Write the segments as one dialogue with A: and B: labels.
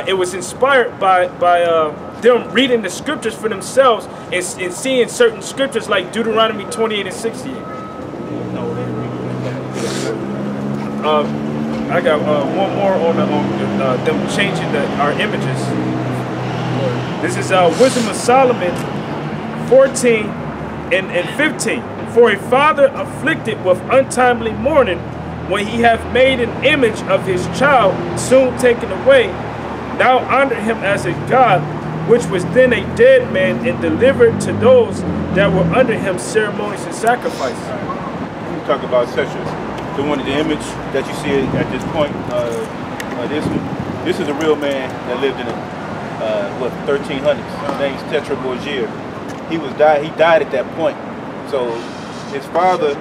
A: it was inspired by them reading the scriptures for themselves and seeing certain scriptures like Deuteronomy 28 and 68. I got one more on them changing our images. This is Wisdom of Solomon 14 and 15. For a father afflicted with untimely mourning, when he hath made an image of his child soon taken away, now honor him as a god, which was then a dead man, and delivered to those that were under him ceremonies and sacrifices.
B: We talk about sexual. The one of the image that you see at this point, this is a real man that lived in the 1300s. His name's Tetra Borgia. He died at that point. So his father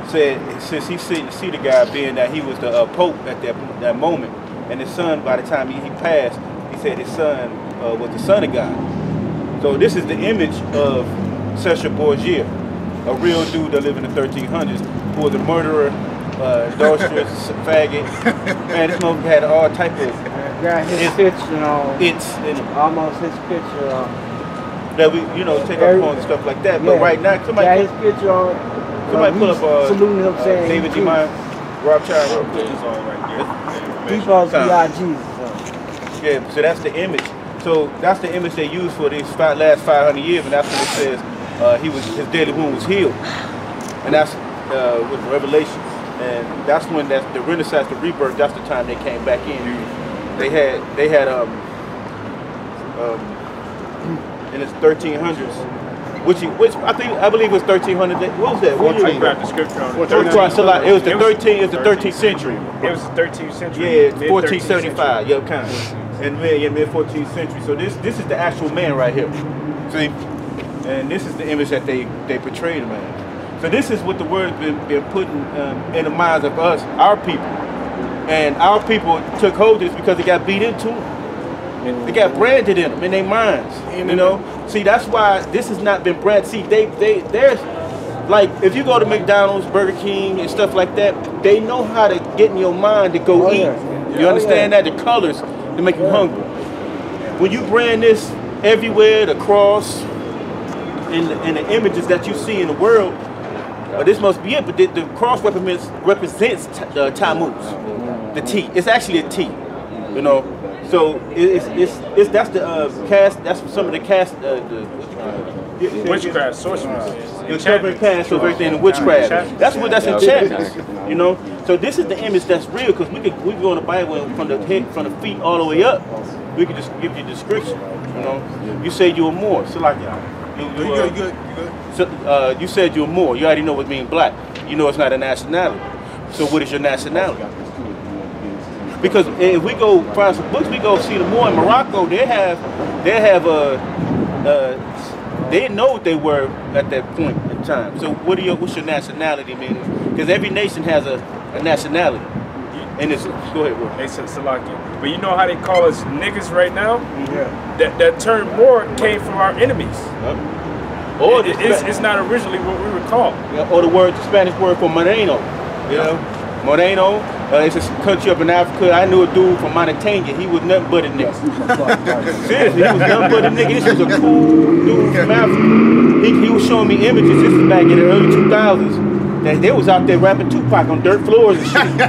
B: said, since he see the guy, being that he was the Pope at that moment, and his son, by the time he passed, he said his son was the son of God. So this is the image of Tetra Borgia, a real dude that lived in the 1300s, who was a murderer, adulterous, faggot. Man, this motherfucker had all type of...
C: Got his picture on. Almost his picture on.
B: That we, take up on stuff like that. But right now, somebody...
C: Got his picture on.
B: Somebody pull up
C: saluting him saying
B: David D. Meyer, Rob Child, real quick. It's on right there.
C: He supposed to be our Jesus.
B: Yeah, so that's the image. So that's the image they used for these last 500 years, and that's when it says his deadly wound was healed. And that's with Revelations. And that's when the Renaissance, the rebirth, that's the time they came back in. They had in the 1300s. Which I believe was 1300. What was that? What
A: I grabbed the scripture on it.
B: It was the 13th century.
A: It was the 13th century.
B: Yeah, 1475. Yeah, kind of. And mid 14th century. So this is the actual man right here. See, and this is the image that they portrayed him as. So this is what the word's been putting in the minds of us, our people, and our people took hold of this because they got beat into them. They got branded in them, in their minds, See, that's why this has not been branded. See, there's, like, if you go to McDonald's, Burger King, and stuff like that, they know how to get in your mind to go eat. You understand that? The colors, to make you hungry. When you brand this everywhere, the cross, and the images that you see in the world, this must be it, but the cross represents Tammuz, the T. It's actually a T, So that's the cast. That's some of the cast.
A: Witchcraft, sorcery.
B: It's covering cast of everything in witchcraft. That's enchantment. So this is the image that's real, because we can go in the Bible from the head, from the feet all the way up. We can just give you a description. You said you were Moor. So like you good. So you said you were Moor. You already know what means black. You know it's not a nationality. So what is your nationality? Because if we go find some books, we go see the Moor in Morocco. They know what they were at that point in time. So what's your nationality mean? Because every nation has a nationality. And it's, go ahead, bro.
A: They said Salakia. But you know how they call us niggas right now?
B: Yeah.
A: That term Moor came from our enemies.
B: Or
A: it's not originally what we were called.
B: Yeah, or the Spanish word for moreno. Moreno. It's a country up in Africa. I knew a dude from Mauritania. He was nothing but a nigga. Seriously, he was nothing but a nigga. This was a cool dude from Africa. He was showing me images. This is back in the early 2000s. That they was out there rapping Tupac on dirt floors and shit.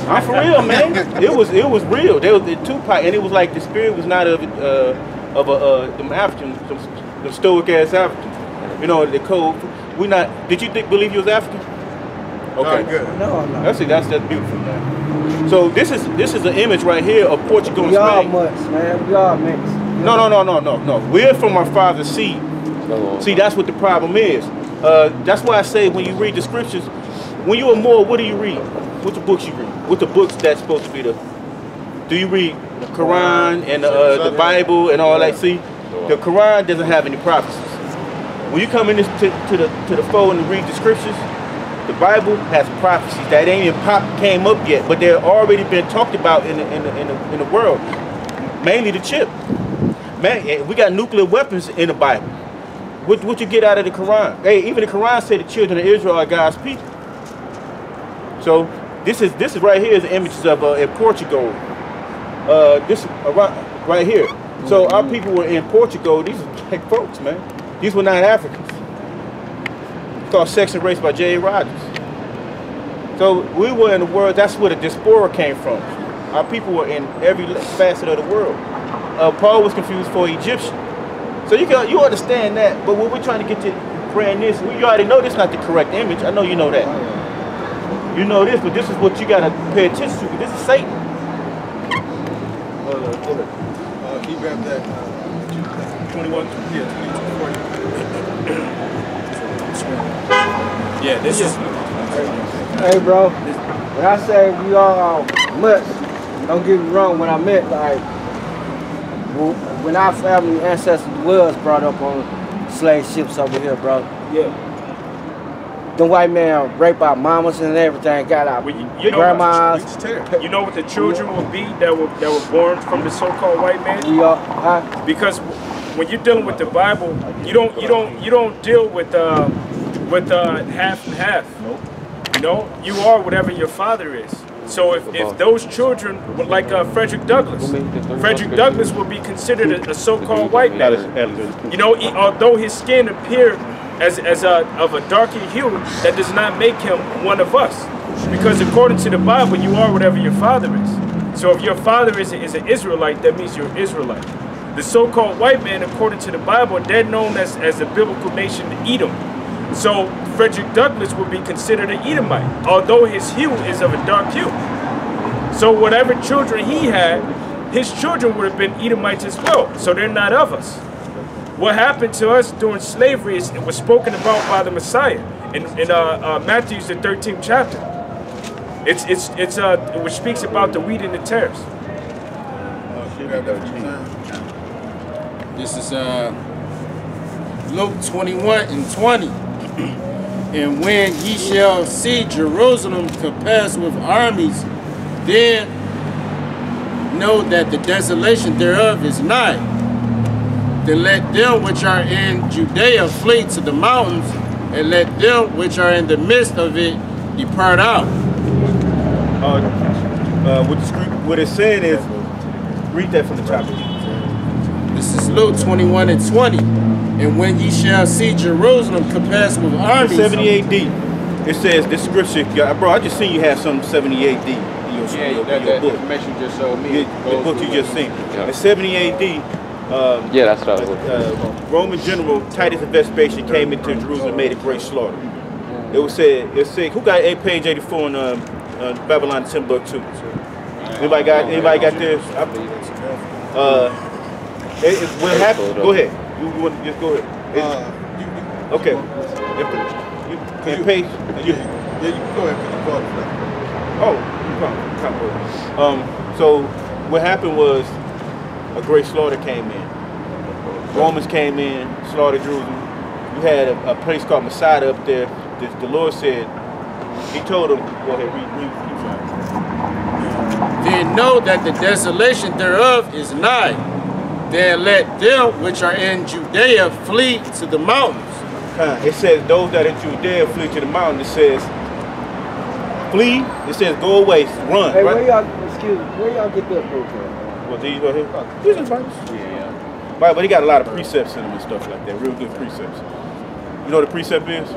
B: I'm for real, man. It was real. They was Tupac, and it was like the spirit was not of them Africans, them stoic ass Africans. The code. Did you believe you was African? Okay.
D: Good.
C: No.
B: That's beautiful, man. So this is an image right here of Portugal and
C: We all
B: Spain.
C: mixed, man. We all mixed.
B: No. We're from our father's seed. See, that's what the problem is. That's why I say when you read the scriptures, when you're a Moor, what do you read? What the books you read? What the books that's supposed to be the? Do you read the Quran and the Bible and all that? See, the Quran doesn't have any prophecies. When you come in to the fold and read the scriptures, the Bible has prophecies that ain't even came up yet, but they're already been talked about in the world. Mainly the chip. Man, we got nuclear weapons in the Bible. What you get out of the Quran? Hey, even the Quran said the children of Israel are God's people. So this is right here is the images of in Portugal. this right here. So our people were in Portugal. These are black folks, man. These were not Africans. It's called Sex and Race by J.A. Rogers. So we were in the world. That's where the diaspora came from. Our people were in every facet of the world. Paul was confused for Egyptian. So you understand that. But when we're trying to get to brand this, you already know this is not the correct image. I know you know that. You know this, but this is what you gotta pay attention to. This is Satan.
D: Can you grab that?
A: 21.
D: Yeah, 2240.
A: Yeah, this is.
C: Hey, bro. When I say we all much, don't get me wrong. When I meant like when our family ancestors was brought up on slave ships over here, bro.
A: Yeah.
C: The white man raped our mamas and everything, got our grandmas.
A: You know what the children will be that were born from the so-called white man? Because when you're dealing with the Bible, you don't deal with half and half. You know, you are whatever your father is. So if those children, like Frederick Douglass would be considered a so-called white man. You know, although his skin appeared as of a darker hue, that does not make him one of us. Because according to the Bible, you are whatever your father is. So if your father is an Israelite, that means you're an Israelite. The so-called white man, according to the Bible, they're known as the biblical nation Edom. So Frederick Douglass would be considered an Edomite, although his hue is of a dark hue. So whatever children he had, his children would have been Edomites as well. So they're not of us. What happened to us during slavery it was spoken about by the Messiah in Matthew's the 13th chapter. Which speaks about the wheat and the tares.
E: This is Luke 21:20. And when ye shall see Jerusalem compassed with armies, then know that the desolation thereof is nigh. Then let them which are in Judea flee to the mountains, and let them which are in the midst of it depart out.
B: What it's saying is, read that from the top.
E: This is Luke 21:20. And when ye shall see Jerusalem compassed with armies.
B: 70 AD. It says this scripture, bro. I just seen you have some 70 AD in your book.
D: Information you just showed me.
B: The book you just seen. In 70 AD.
F: Yeah, that's what I was looking at.
B: Roman general Titus of Vespasian came into Jerusalem and made a great slaughter. It said, who got page 84 in Babylon 10 book 2? Anybody got this? What happened? Go ahead. You want to just go ahead? Okay. Page.
D: You go ahead.
B: So what happened was a great slaughter came in. Romans came in, slaughtered Jerusalem. You had a place called Masada up there. The Lord said, he told them, go ahead, read.
E: Then know that the desolation thereof is nigh. Then let them which are in Judea flee to the mountains.
B: It says those that are in Judea flee to the mountains. It says flee. It says go away, run.
C: Hey,
B: right?
C: where y'all get that book from?
B: Well, these right here. These are Bibles. Yeah. Right, but he got a lot of precepts in them and stuff like that. Real good precepts. You know what a precept is?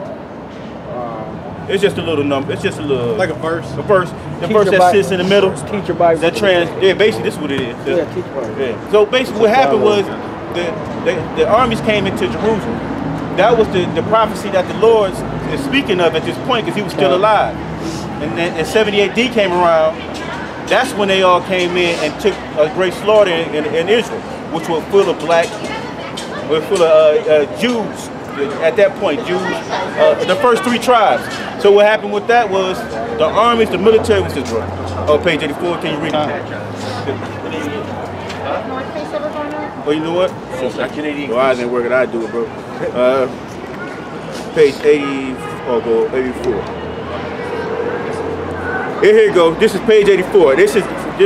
B: It's just a little number. It's just a little.
D: Like a verse.
B: A verse. The verse that sits in the middle.
C: Teacher Bible.
B: Yeah, basically this is what it is.
C: Yeah, teacher Bible.
B: Yeah. So basically what happened was the armies came into Jerusalem. That was the prophecy that the Lord is speaking of at this point because he was still alive. And then 70 AD came around. That's when they all came in and took a great slaughter in Israel, which was full of Jews. At that point, Jews, the first 3 tribes. So what happened with that was the armies, the military was this, bro. Oh, page 84, can you read it? Oh, you know what? Well, I didn't work it, I do it, bro. Page 80, go 84. Here you go. This is page 84. This is from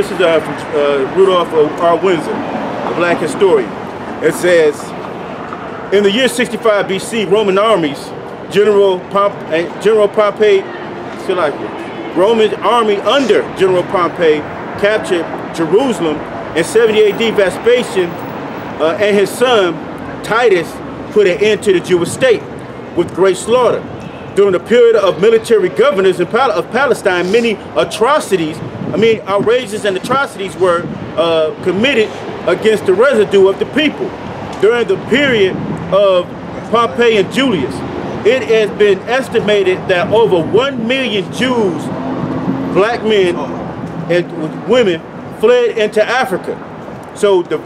B: Rudolph R. Windsor, a black historian. It says, in the year 65 BC, Roman armies, Roman army under General Pompey captured Jerusalem In 70 AD, Vespasian and his son Titus put an end to the Jewish state with great slaughter. During the period of military governors of Palestine, many outrages and atrocities were committed against the residue of the people. During the period of Pompey and Julius, it has been estimated that over 1 million Jews, black men and women, fled into Africa. So the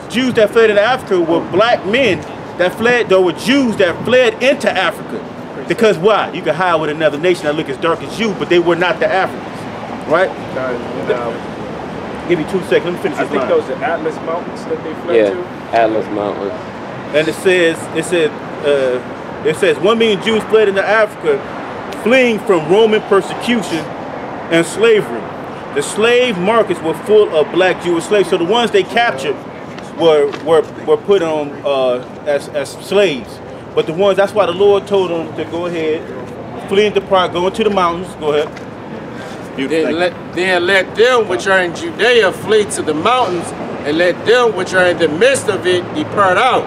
B: Jews that fled into Africa were black men that fled. There were Jews that fled into Africa. Because why? You can hide with another nation that look as dark as you, but they were not the Africans, right? Give me 2 seconds. Let me finish this line.
A: I think those are Atlas Mountains that they fled to.
F: Atlas Mountains.
B: And it says 1 million Jews fled into Africa, fleeing from Roman persecution and slavery. The slave markets were full of black Jewish slaves. So the ones they captured were put on as slaves. But the ones, that's why the Lord told them to go ahead, flee into pride, go into the mountains. Go ahead.
E: Then let them which are in Judea flee to the mountains, and let them which are in the midst of it depart out.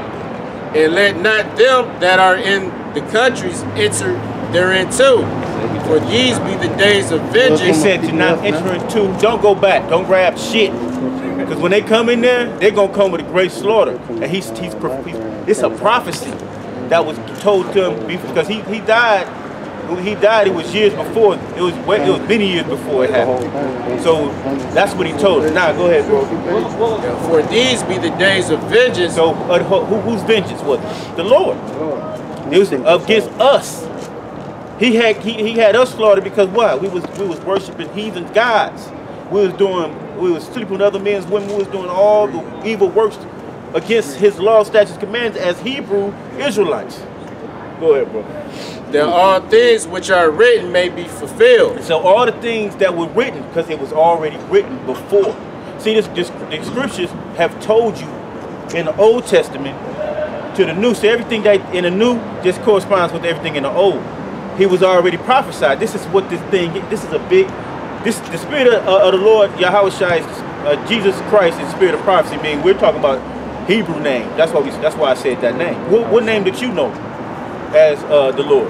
E: And let not them that are in the countries enter therein too. For these be the days of vengeance.
B: He said to not enter into, don't go back, don't grab shit. Because when they come in there, they're going to come with a great slaughter. And it's a prophecy that was told to him because he died. When he died, it was years before. It was many years before it happened. So that's what he told him. Now go ahead, bro.
E: For these be the days of vengeance.
B: So whose vengeance was it? The Lord. It was against us. He had us slaughtered because what? We was worshiping heathen gods. We was sleeping with other men's women. We was doing all the evil works against his law, statutes, commands as Hebrew Israelites. Go ahead, bro.
E: That all things which are written may be fulfilled.
B: So all the things that were written, because it was already written before. See, the scriptures have told you in the Old Testament to the New. So everything that in the New just corresponds with everything in the Old. He was already prophesied. This is what this thing. This is a big. The spirit of the Lord Yahweh Shai, Jesus Christ, is spirit of prophecy. Meaning we're talking about Hebrew name. That's why I said that name. What name did you know as the Lord?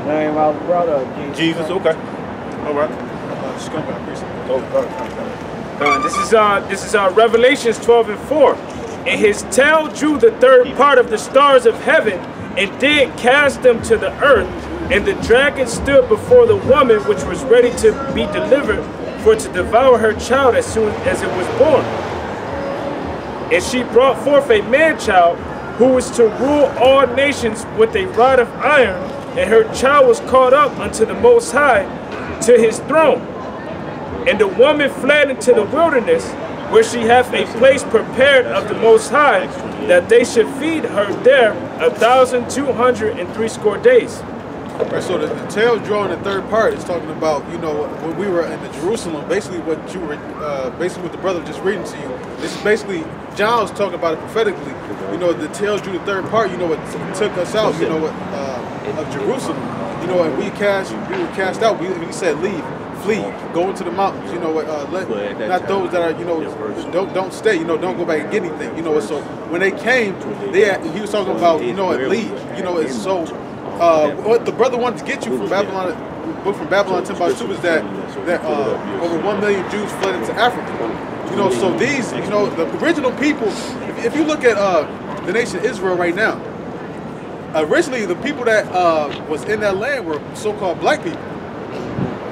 C: Name of brother
B: Jesus. Okay. All right.
A: This is Revelations 12:4. And his tail drew the third part of the stars of heaven, and did cast them to the earth. And the dragon stood before the woman, which was ready to be delivered, for to devour her child as soon as it was born. And she brought forth a man-child, who was to rule all nations with a rod of iron, and her child was caught up unto the Most High, to his throne. And the woman fled into the wilderness, where she hath a place prepared of the Most High, that they should feed her there 1,260 days.
D: Right, so the tail drawing the third part is talking about, when we were in the Jerusalem, basically what you were, basically what the brother was just reading to you. This is basically, John was talking about it prophetically. The tail drew the third part, what took us out, of Jerusalem. And we were cast out. We said leave, flee, go into the mountains. Not those that are, don't stay. Don't go back and get anything. So when they came, he was talking about, leave. It's so. What the brother wanted to get you from Babylon, book from Babylon 10:2 is that over 1 million Jews fled into Africa. So these, the original people. If you look at the nation Israel right now, originally the people that was in that land were so-called black people.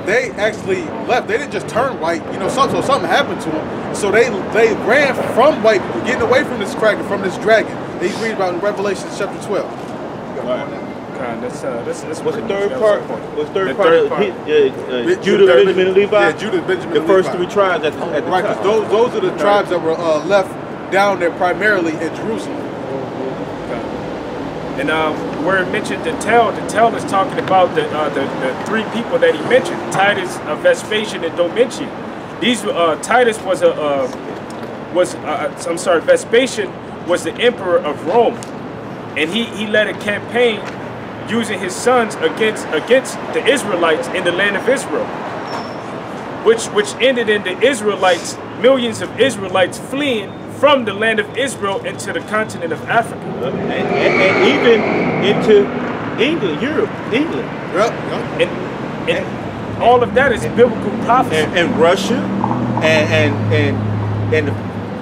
D: They actually left. They didn't just turn white. Something happened to them. So they ran from white people, getting away from this kraken, from this dragon. They read about in Revelation chapter 12.
B: What's the third part? What's the third part? Judah, Benjamin, and Levi.
D: Yeah, Judah, Benjamin,
B: the
D: and
B: first
D: Levi.
B: 3 tribes at the
D: right,
B: top.
D: because those are the tribes that were left down there primarily in Jerusalem.
A: And where it mentioned the tail is talking about the 3 people that he mentioned: Titus, Vespasian, and Domitian. These Titus Vespasian was the emperor of Rome, and he led a campaign using his sons against the Israelites in the land of Israel. which ended in the Israelites, millions of Israelites fleeing from the land of Israel into the continent of Africa.
B: And even into England, Europe, England.
A: And all of that is biblical prophecy.
B: And Russia, and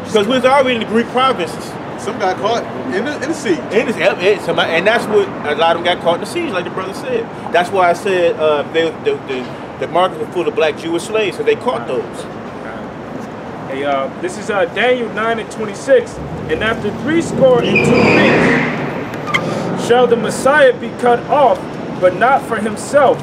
B: because we was already in the Greek provinces.
D: Some got caught in the siege.
B: And that's what a lot of them got caught in the siege, like the brother said. That's why I said the markets were full of black Jewish slaves, so they caught those.
A: Hey, this is Daniel 9:26. And after 62 weeks shall the Messiah be cut off, but not for himself.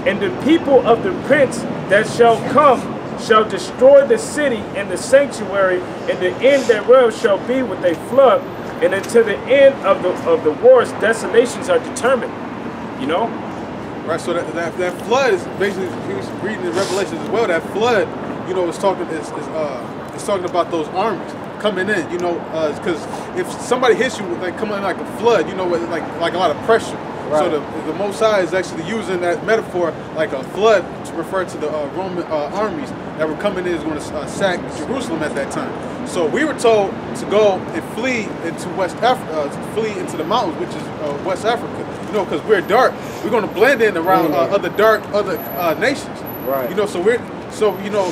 A: And the people of the prince that shall come shall destroy the city and the sanctuary, and the end thereof shall be with a flood, and until the end of the wars, desolations are determined. You know?
D: Right, so that flood is basically, he was reading in Revelations as well, that flood, you know, it's talking about those armies coming in, you know, because if somebody hits you like coming in like a flood, you know, like a lot of pressure. Right. So the Most High is actually using that metaphor like a flood to refer to the Roman armies that were coming in, is going to sack Jerusalem at that time. So we were told to go and flee into West Africa, flee into the mountains, which is West Africa. You know, because we're dark, we're going to blend in around other nations. Right. You know, so you know,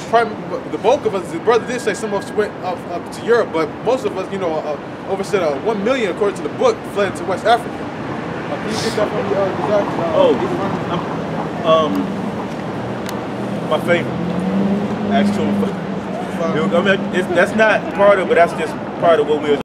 D: the bulk of us, the brother did say some of us went up to Europe, but most of us, you know, over said 1 million according to the book fled into West Africa. Can you get that from
B: my favorite. Acts 2. I mean, that's not part of it, but that's just part of what we were